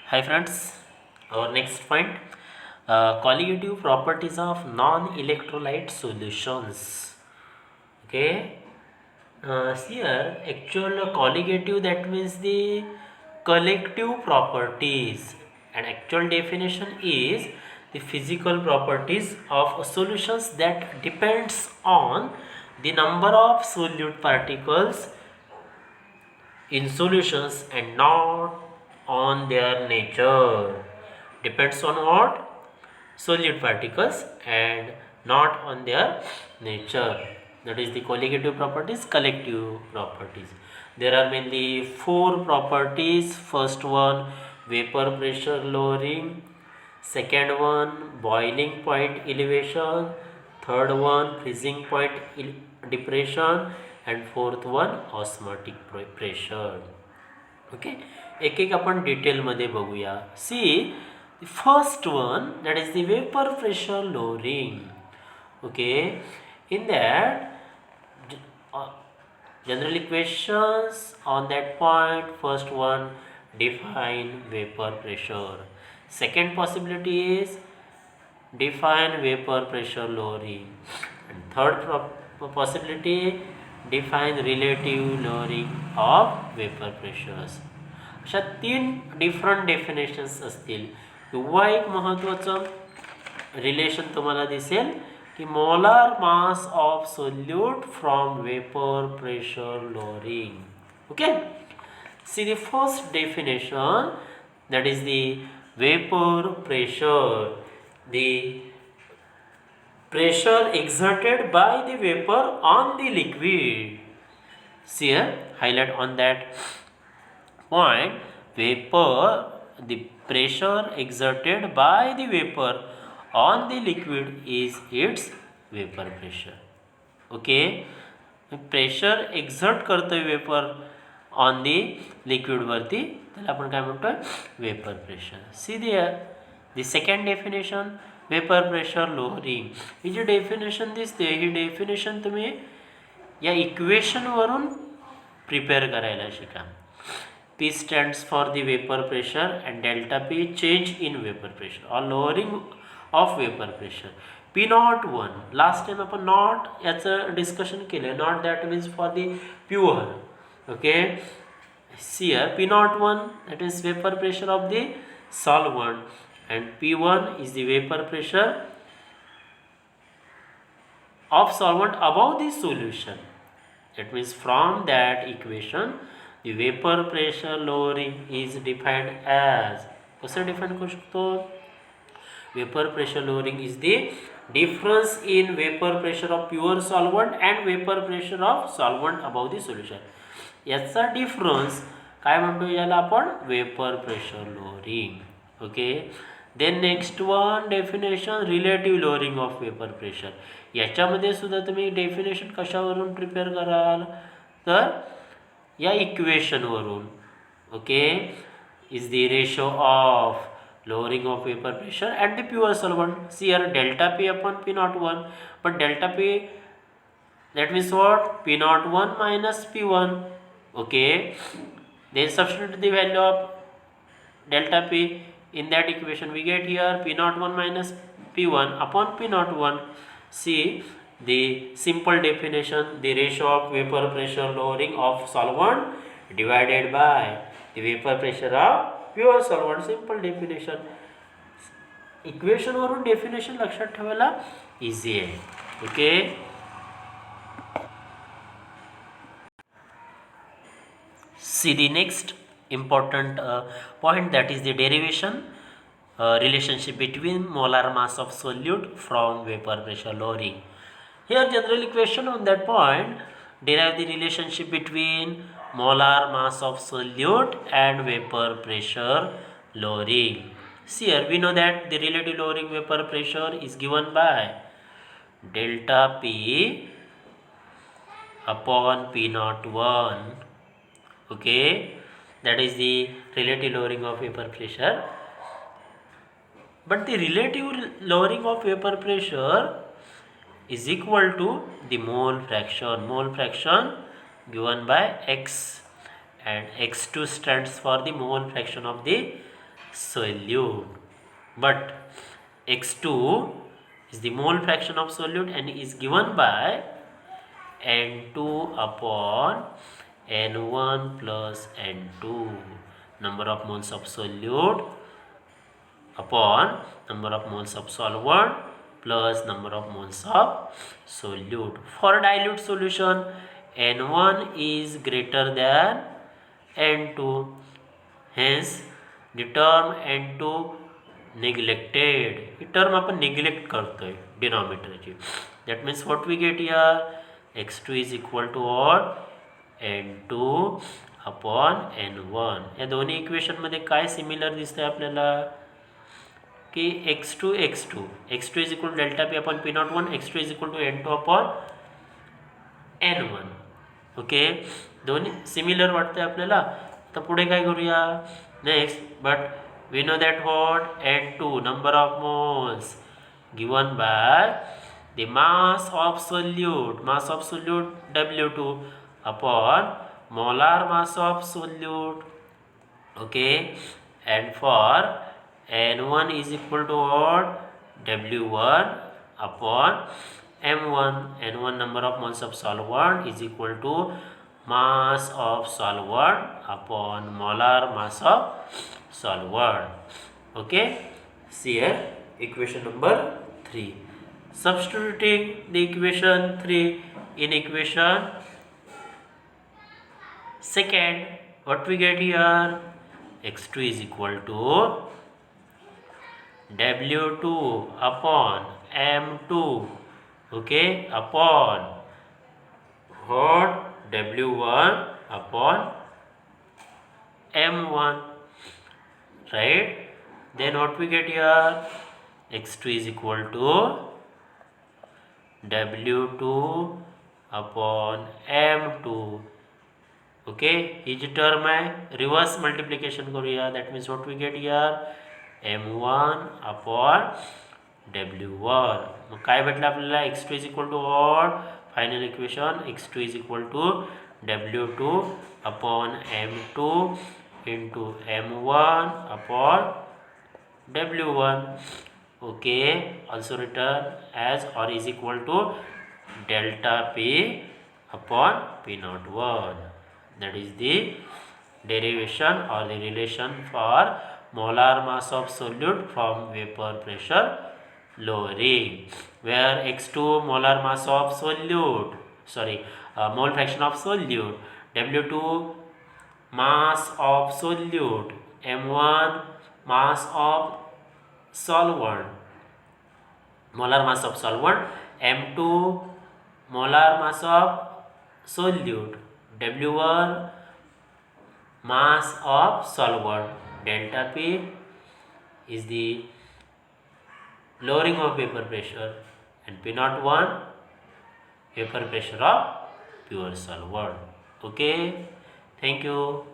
Hi friends, our next point, colligative properties of non-electrolyte solutions. Okay, here actual colligative, that means the collective properties, and actual definition is the physical properties of solutions that depends on the number of solute particles in solutions and not on their nature. Depends on what? Solute particles and not on their nature. That is the colligative properties, collective properties. There are mainly four properties. First one, vapor pressure lowering. Second one, boiling point elevation. Third one, freezing point depression. And fourth one, osmotic pressure. Okay, एक एक आपण डिटेलमध्ये बघूया. See first one, that is the vapour pressure lowering. Okay, in that general equations on that point. First one, define vapor pressure. Second possibility is define vapor pressure lowering. And third possibility, define relative lowering of vapor pressures. अशा तीन different definitions असतील. किंवा एक महत्त्वाचं relation तुम्हाला दिसेल की molar mass of solute from vapour pressure lowering. Okay, see the first definition, that is the vapor pressure, the pressure exerted by the vapor on the liquid. See here, highlight on that point, vapor, the pressure exerted by the vapor on the liquid is its vapor pressure. Okay, pressure exert करतोय vapour on the लिक्विडवरती, त्याला आपण काय म्हणतोय? Vapour pressure. See the second definition, vapour pressure lowering. ही जी definition दिसते, ही डेफिनेशन तुम्ही या इक्वेशनवरून प्रिपेअर करायला शिका. P stands for the vapor pressure and delta P change in vapor pressure or lowering of vapor pressure. P naught 1, last time आपण not याचं डिस्कशन केलं. Not that means for the pure. Okay, see here, P naught 1, that is vapor pressure of the solvent, and P1 is the vapor pressure of solvent above the solution. That means from that equation, the vapor pressure lowering is defined as, कसं define करू शकतो? Vapor pressure lowering is the difference in vapor pressure of pure solvent and vapor pressure of solvent above the solution. याचा difference काय म्हणतो? याला आपण vapour pressure lowering. Okay, then next one definition, relative lowering of vapour pressure. याच्यामध्ये सुद्धा तुम्ही definition कशावरून prepare कराल? तर या इक्वेशनवरून. Okay, is the ratio of lowering of vapor pressure and the pure solvent. See here, delta P upon P naught 1, but delta P, that means what? P naught 1 minus P1. Okay, then substitute the value of delta P in that equation. We get here P naught 1 minus P1 upon P naught 1. See the simple definition, the ratio of vapor pressure lowering of solvent divided by the vapor pressure of pure solvent. Simple definition. इक्वेशनवरून डेफिनेशन लक्षात ठेवायला easy आहे. Okay, see the next important point, that is the derivation relationship between molar mass of solute from vapor pressure lowering. Here general equation on that point, derive the relationship between molar mass of solute and vapor pressure lowering. See here, we know that the relative lowering vapor pressure is given by delta P upon P naught 1. Okay, that is the relative lowering of vapor pressure. But the relative lowering of vapor pressure is equal to the mole fraction. Mole fraction given by X, and X2 stands for the mole fraction of the solute. But X2 is the mole fraction of solute and is given by N2 upon N1 plus N2, number of moles of solute upon number of moles of solvent plus number of moles of solute. For dilute solution, N1 is greater than N2, hence the term N2 neglected. He term आपण neglect करतोय denominatorची. That means what we get here, X2 is equal to what? N2 upon N1. या दोन्ही equation मध्ये काय similar दिसतंय आपल्याला की x2 is equal to delta p upon p01, x2 is equal to n2 upon n1. Okay, दोन्ही similar वाटते आपल्याला. तर पुढे काय करूया next. But we know that what n2 number of moles given by the mass of solute W2 upon molar mass of solute. Okay, and for N1 is equal to what? W1 upon M1. N1 number of moles of solvent is equal to mass of solvent upon molar mass of solvent. Okay, see here equation number 3. Substituting the equation 3 in equation second, what we get here? X2 is equal to W2 upon M2, okay, upon what? W1 upon M1, right? Then what we get here? X2 is equal to W2 upon M2. Okay, ही जी term आहे reverse multiplication करूया. That means what we get here M1 upon W1. मग काय भेटलं आपल्याला X2 is equal to what? Final equation X2 is equal to W2 upon M2 into M1 upon W1. Okay, also written as or is equal to delta P upon P01. That is the derivation or the relation for molar mass of solute from vapor pressure lowering, where X2 molar mass of solute, mole fraction of solute, W2 mass of solute, M1 mass of solvent, molar mass of solvent, M2 molar mass of solute, W1 mass of solvent. Delta P is the lowering of vapor pressure and P01 vapor pressure of pure solvent. Okay, thank you.